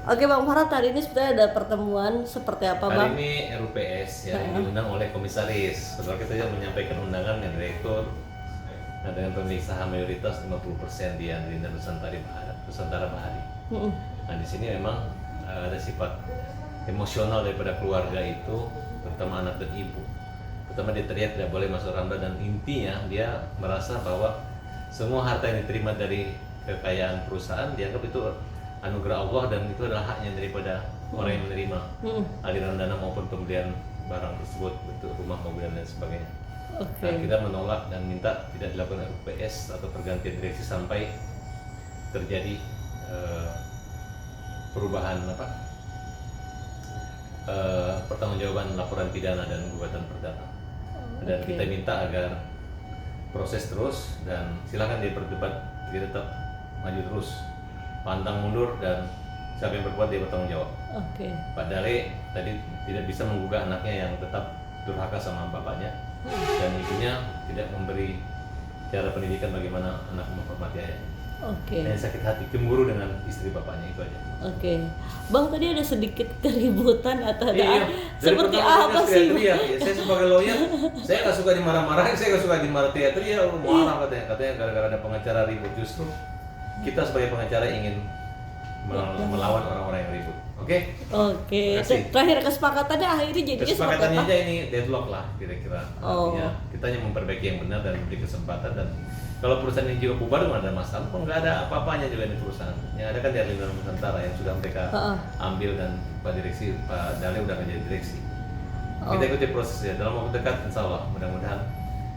Oke Bang Farhat, hari ini sebenarnya ada pertemuan seperti apa Hari Bang? ini RUPS yang diundang oleh komisaris. Setelah kita juga menyampaikan undangan yang direktur dengan pemilik saham mayoritas 50% di Andrina Nusantara Bahari. Nah di sini memang ada sifat emosional daripada keluarga itu, terutama anak dan ibu. Pertama dia teriak tidak boleh masuk Ramba, dan intinya dia merasa bahwa semua harta yang diterima dari kekayaan perusahaan dianggap itu anugerah Allah dan itu adalah haknya daripada orang yang menerima aliran dana maupun pembelian barang tersebut, bentuk rumah, mobil dan lain sebagainya. Nah, kita menolak dan minta tidak dilakukan RUPS atau pergantian direksi sampai terjadi perubahan pertanggungjawaban laporan pidana dan gugatan perdata. Dan kita minta agar proses terus dan silakan dia berdebat, dia tetap maju terus, pantang mundur, dan siapa yang berbuat dia bertanggung jawab. Pak Dale tadi tidak bisa menggugah anaknya yang tetap durhaka sama bapaknya dan ibunya tidak memberi cara pendidikan bagaimana anak menghormati ayahnya. Hanya sakit hati, cemburu dengan istri bapaknya, itu aja. Bang, tadi ada sedikit keributan atau ada seperti pertama apa sih? Ya, saya sebagai lawyer, saya nggak suka dimarah-marahin, saya nggak suka dimarah teriak-teriak, marah katanya gara-gara ada pengacara ribut. Justru kita sebagai pengacara ingin melawan orang-orang yang ribut. Oke. Terakhir kesepakatannya akhirnya jadinya seperti Kesepakatannya apa? aja ini deadlock lah kira-kira. Artinya kita hanya memperbaiki yang benar dan memberi kesempatan, dan kalau perusahaan ini juga bubar nggak ada masalah, nggak ada apa-apanya juga di perusahaan. Yang ada kan di Arlina Nusantara yang sudah mereka ambil, dan Pak Dale udah menjadi direksi. Kita ikuti prosesnya, dalam waktu dekat insya Allah mudah-mudahan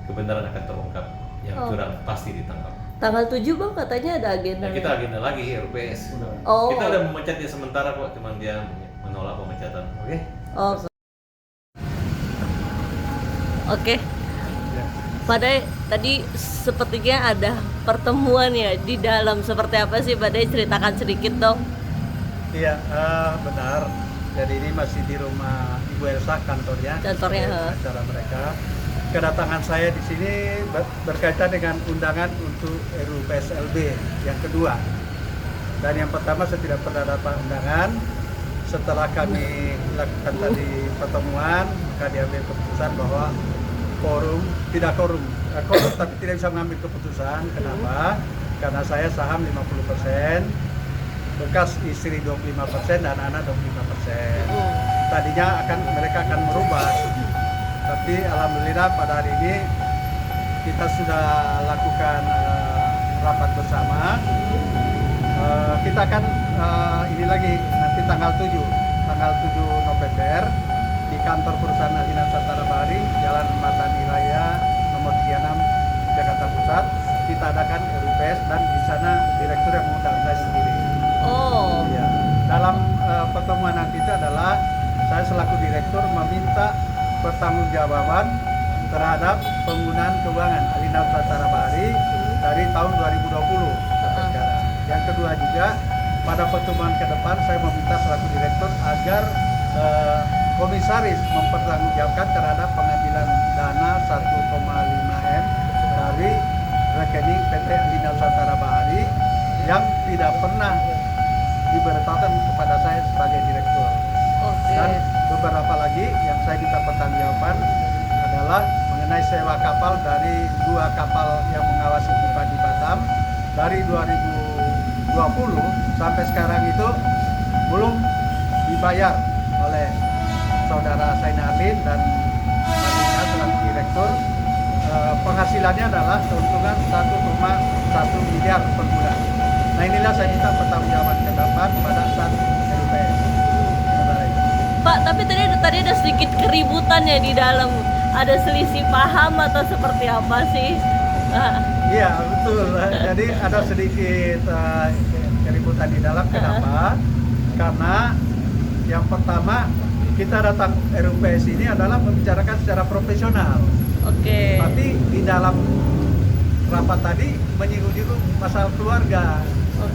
kebenaran akan terungkap, yang curang pasti ditangkap. Tanggal 7 Bang katanya ada agenda. Kita agenda lagi RUPS. Kita udah memecat dia sementara kok, cuman dia menolak pemecatan. Oke. Padahal tadi sepertinya ada pertemuan ya di dalam, seperti apa sih Padahal, ceritakan sedikit dong. Iya, benar. Jadi ini masih di rumah Ibu Elsa, kantornya acara mereka. Kedatangan saya di sini berkaitan dengan undangan untuk RUPSLB yang kedua. Dan yang pertama saya tidak pernah dapat undangan. Setelah kami lakukan tadi pertemuan, maka diambil keputusan bahwa korum tapi tidak bisa mengambil keputusan. Kenapa? Karena saya saham 50%, bekas istri 25% dan anak 25%. Tadinya mereka akan merubah, tapi alhamdulillah pada hari ini kita sudah lakukan rapat bersama. Kita akan ini lagi nanti tanggal 7 November di kantor perusahaan Andrina Nusantara Bahari, Jalan Madani Raya nomor 36 Jakarta Pusat. Kita adakan RUPS dan di sana direktur yang mengundang saya sendiri. Ya. Dalam pertemuan nanti itu adalah saya selaku direktur meminta pertanggungjawaban terhadap penggunaan keuangan Andrina Nusantara Bahari dari tahun 2020 sampai sekarang. Yang kedua juga, pada pertemuan ke depan saya meminta selaku direktur agar komisaris mempertanggungjawabkan terhadap pengambilan dana 1,5 M dari rekening PT Andrina Nusantara Bahari yang tidak pernah diberitahukan kepada saya sebagai direktur. Dan beberapa lagi yang saya minta pertanggungjawaban adalah mengenai sewa kapal dari 2 kapal yang mengawasi IPA di Batam dari 2020 sampai sekarang itu belum dibayar oleh saudara Sainalin dan Madina selaku direktur. Penghasilannya adalah keuntungan 1,1 miliar per bulan. Nah, inilah saya minta pertanggungjawaban ke depan pada saat RUPS. Pak, tapi tadi ada sedikit keributan ya di dalam. Ada selisih paham atau seperti apa sih? Iya, betul. Jadi ada sedikit keributan di dalam. Kenapa? Karena yang pertama, kita datang RUPS ini adalah membicarakan secara profesional. Tapi di dalam rapat tadi menyinggung masalah keluarga.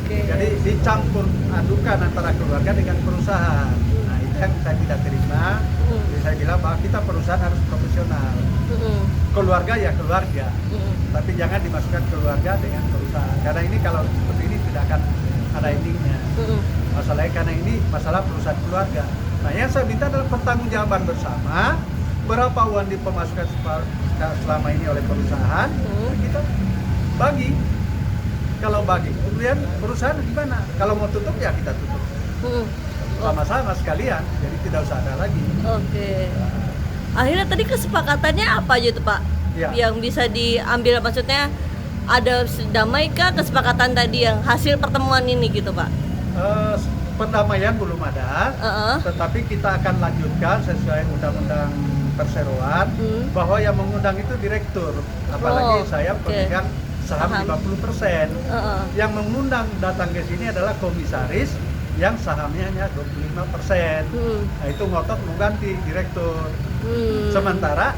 Jadi dicampur adukan antara keluarga dengan perusahaan. Nah, itu yang saya tidak terima. Jadi saya bilang bahwa kita perusahaan harus profesional. Keluarga ya keluarga. Tapi jangan dimasukkan keluarga dengan perusahaan. Karena ini kalau seperti ini tidak akan ada endingnya. masalahnya karena ini masalah perusahaan keluarga. Nah, yang saya minta adalah pertanggungjawaban bersama, berapa uang dipemasukkan selama ini oleh perusahaan, kita bagi. Kalau bagi, kemudian perusahaan gimana? Kalau mau tutup ya kita tutup. Sama-sama sekalian, jadi tidak usah ada lagi. Oke. Akhirnya tadi kesepakatannya apa aja tuh Pak? Ya. Yang bisa diambil, maksudnya ada damai kah kesepakatan tadi yang hasil pertemuan ini gitu Pak? Perdamaian belum ada, tetapi kita akan lanjutkan sesuai undang-undang perseroan bahwa yang mengundang itu direktur, apalagi saya pemegang saham 50%. Yang mengundang datang ke sini adalah komisaris yang sahamnya hanya 25%. Nah, itu ngotot mau ganti direktur. Sementara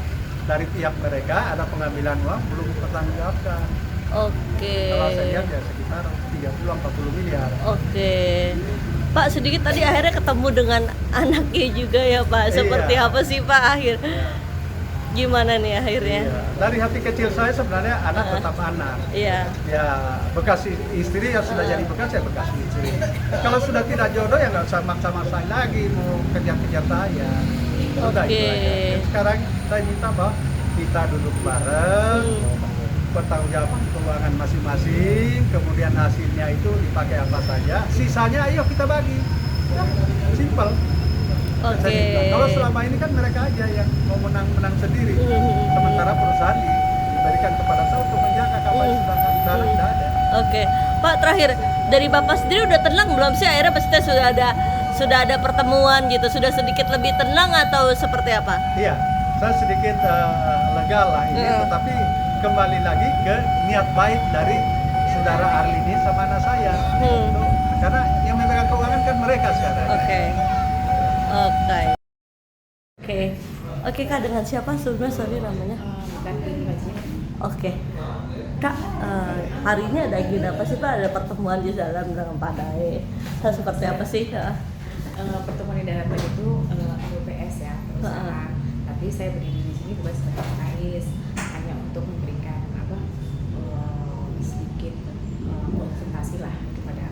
dari pihak mereka ada pengambilan uang belum dipertanggungjawabkan. Kalau saya lihat ya sekitar 30-40 miliar. Pak, sedikit tadi akhirnya ketemu dengan anaknya juga ya Pak. Seperti apa sih Pak akhir? Gimana nih akhirnya? Dari hati kecil saya sebenarnya anak tetap anak. Iya. Ya, bekas istri yang sudah jadi bekas ya bekas istri. Kalau sudah tidak jodoh ya nggak usah maksa-maksain lagi mau kejar-kejar saya. Udah itu aja. Sekarang saya minta bahwa kita duduk bareng, pertanggungjawaban keuangan masing-masing, kemudian hasilnya itu dipakai apa saja, sisanya ayo kita bagi. Ya, simple. Kalau selama ini kan mereka aja yang mau menang-menang sendiri, sementara perusahaan diberikan kepada saya untuk menjaga kapal sudah tidak ada. Pak, terakhir dari Bapak sendiri udah tenang belum sih akhirnya pasti sudah ada pertemuan gitu, sudah sedikit lebih tenang atau seperti apa? Iya, saya sedikit lega lah ini, tetapi kembali lagi ke niat baik dari saudara Arlini sama anak saya. Karena yang memegang keuangan kan mereka sekarang. Oke Kak, dengan siapa sebenarnya sorry namanya? Kak, hari ini ada agenda apa sih Pak? Ada pertemuan di dalam dengan Pak Dae. Seperti apa sih? Pertemuan di dalam itu LPS ya, perusahaan. Tapi saya berdiri di sini bukan sebagai komisaris, hanya untuk memberikan sedikit konsultasi lah kepada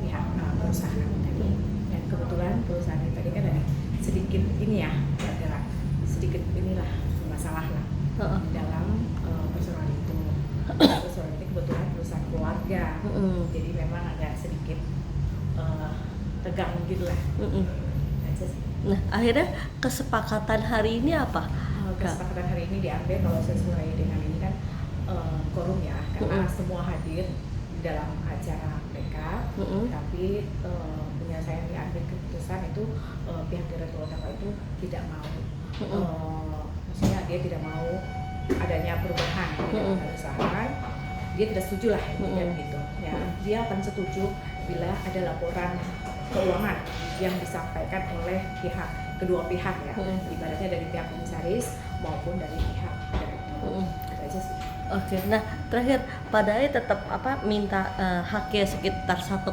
pihak perusahaan tadi. Dan kebetulan perusahaan ini tadi kan ada sedikit ini ya, ada sedikit inilah masalah lah dalam persoalan itu. Persoalan ini kebetulan perusahaan keluarga, jadi memang agak sedikit tegang gitu lah. Nah, akhirnya kesepakatan hari ini apa? Kesepakatan hari ini diambil kalau sesuai dengan ini kan quorum ya, karena semua hadir di dalam acara mereka, tapi penyelesaian diambil keputusan itu pihak direktur utama itu tidak mau, maksudnya dia tidak mau adanya perubahan di dalam perusahaan, dia tidak setuju lah gitu ya. Dia akan setuju bila ada laporan keuangan yang disampaikan oleh kedua pihak ya, ibaratnya dari pihak komisaris maupun dari pihak direktur. Itu aja sih. Nah terakhir Pak Dae tetap minta haknya sekitar 1,5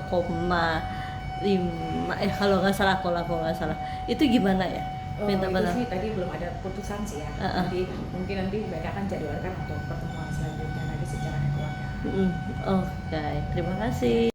kalau nggak salah itu gimana ya? Minta itu sih tadi belum ada putusan sih ya. Jadi mungkin nanti mereka akan jadwalkan untuk pertemuan selanjutnya lagi secara keluarga. Terima kasih.